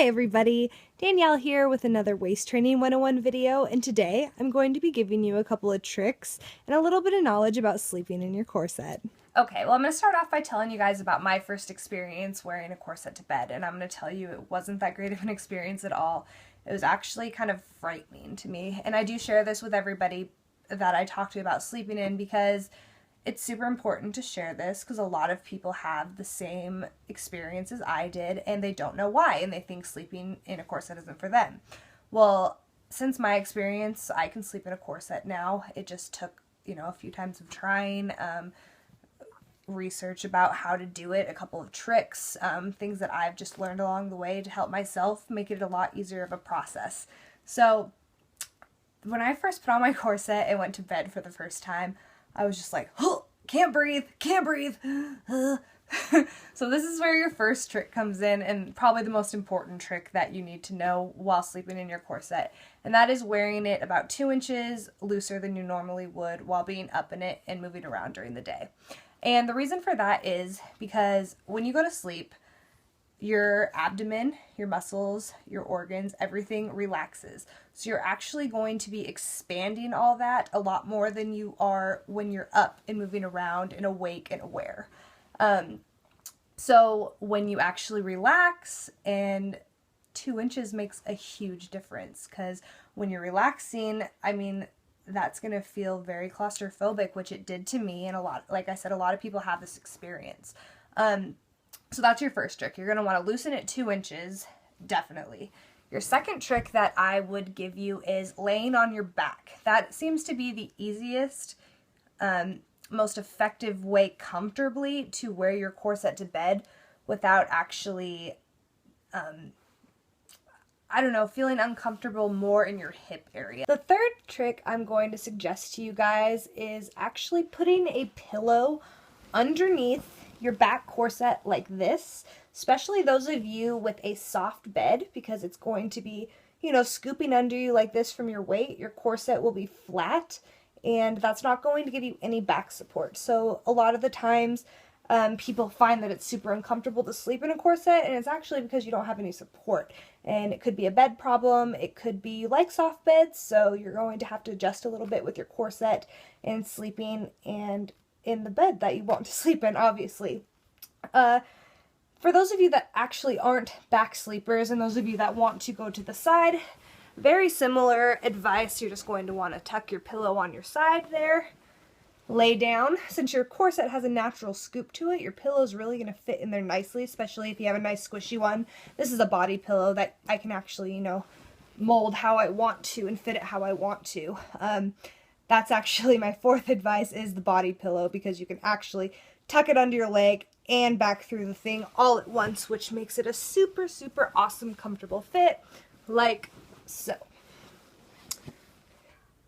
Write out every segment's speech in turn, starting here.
Hi everybody, Danielle here with another Waist Training 101 video, and today I'm going to be giving you a couple of tricks and a little bit of knowledge about sleeping in your corset. Okay, well I'm going to start off by telling you guys about my first experience wearing a corset to bed, and I'm going to tell you it wasn't that great of an experience at all. It was actually kind of frightening to me, and I do share this with everybody that I talk to about sleeping in because it's super important to share this because a lot of people have the same experience as I did and they don't know why, and they think sleeping in a corset isn't for them. Well, since my experience, I can sleep in a corset now. It just took, a few times of trying, research about how to do it, a couple of tricks, things that I've just learned along the way to help myself make it a lot easier of a process. So when I first put on my corset and went to bed for the first time, I was just like, oh, can't breathe. So this is where your first trick comes in, and probably the most important trick that you need to know while sleeping in your corset. And that is wearing it about 2 inches looser than you normally would while being up in it and moving around during the day. And the reason for that is because when you go to sleep, your abdomen, your muscles, your organs, everything relaxes. So you're actually going to be expanding all that a lot more than you are when you're up and moving around and awake and aware. So when you actually relax, and 2 inches makes a huge difference, because when you're relaxing, that's going to feel very claustrophobic, which it did to me, and like I said, a lot of people have this experience. So that's your first trick. You're going to want to loosen it 2 inches, definitely. Your second trick that I would give you is laying on your back. That seems to be the easiest, most effective way comfortably to wear your corset to bed without actually, feeling uncomfortable more in your hip area. The third trick I'm going to suggest to you guys is actually putting a pillow underneath your back corset like this, especially those of you with a soft bed, because it's going to be, scooping under you like this from your weight. Your corset will be flat, and that's not going to give you any back support. So a lot of the times, people find that it's super uncomfortable to sleep in a corset, and it's actually because you don't have any support. And it could be a bed problem, it could be you like soft beds, so you're going to have to adjust a little bit with your corset and sleeping and in the bed that you want to sleep in, obviously. For those of you that actually aren't back sleepers, and those of you that want to go to the side, very similar advice. You're just going to want to tuck your pillow on your side there, lay down. Since your corset has a natural scoop to it, your pillow is really going to fit in there nicely, especially if you have a nice squishy one. This is a body pillow that I can actually, mold how I want to and fit it how I want to. That's actually my fourth advice, is the body pillow, because you can actually tuck it under your leg and back through the thing all at once, which makes it a super, super awesome, comfortable fit, like so.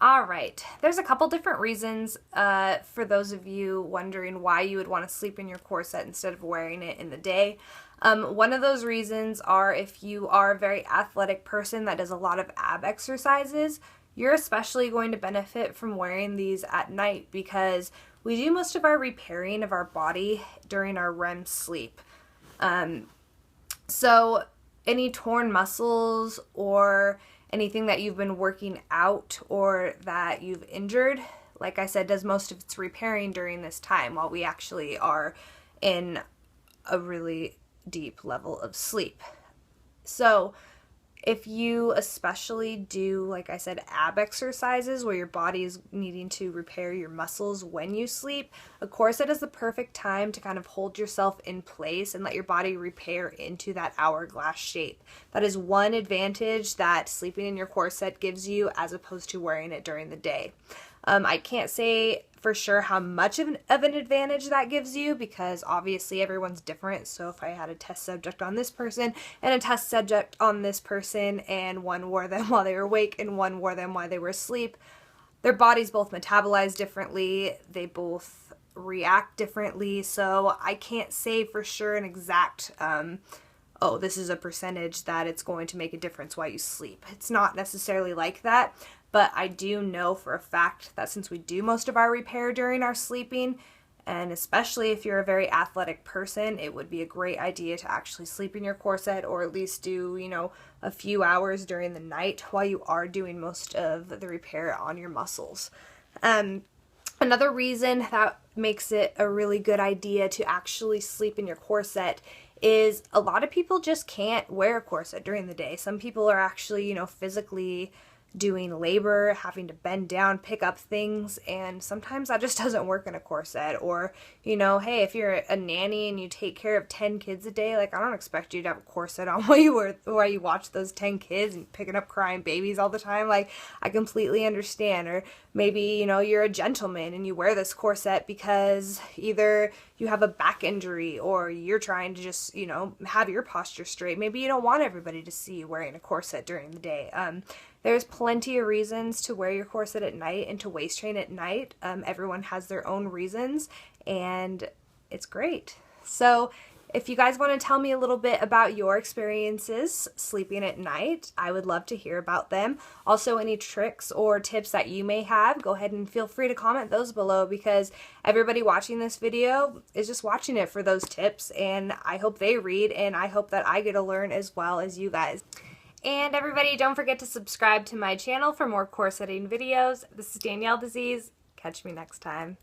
Alright, there's a couple different reasons for those of you wondering why you would want to sleep in your corset instead of wearing it in the day. One of those reasons are if you are a very athletic person that does a lot of ab exercises, you're especially going to benefit from wearing these at night, because we do most of our repairing of our body during our REM sleep. So any torn muscles or anything that you've been working out or that you've injured, like I said, does most of its repairing during this time while we actually are in a really deep level of sleep. So if you especially do, like I said, ab exercises where your body is needing to repair your muscles when you sleep, a corset is the perfect time to kind of hold yourself in place and let your body repair into that hourglass shape. That is one advantage that sleeping in your corset gives you as opposed to wearing it during the day. I can't say for sure how much of an advantage that gives you, because obviously everyone's different. So if I had a test subject on this person and a test subject on this person, and one wore them while they were awake and one wore them while they were asleep, their bodies both metabolize differently, they both react differently, so I can't say for sure an exact, this is a percentage that it's going to make a difference while you sleep. It's not necessarily like that. But I do know for a fact that since we do most of our repair during our sleeping, And especially if you're a very athletic person, it would be a great idea to actually sleep in your corset, or at least do, you know, a few hours during the night while you are doing most of the repair on your muscles. Another reason that makes it a really good idea to actually sleep in your corset is a lot of people just can't wear a corset during the day. Some people are actually, you know, physically doing labor, having to bend down, pick up things, and sometimes that just doesn't work in a corset. Or, you know, hey, if you're a nanny and you take care of 10 kids a day, like, I don't expect you to have a corset on while you watch those 10 kids and picking up crying babies all the time. Like, I completely understand. Or maybe, you know, you're a gentleman and you wear this corset because either you have a back injury or you're trying to just, you know, have your posture straight. Maybe you don't want everybody to see you wearing a corset during the day. There's plenty of reasons to wear your corset at night and to waist train at night. Everyone has their own reasons, and it's great. So if you guys want to tell me a little bit about your experiences sleeping at night, I would love to hear about them. Also, any tricks or tips that you may have, go ahead and feel free to comment those below, because everybody watching this video is just watching it for those tips, and I hope they read, and I hope that I get to learn as well as you guys. And everybody, don't forget to subscribe to my channel for more corsetting videos. This is Danielle Disease. Catch me next time.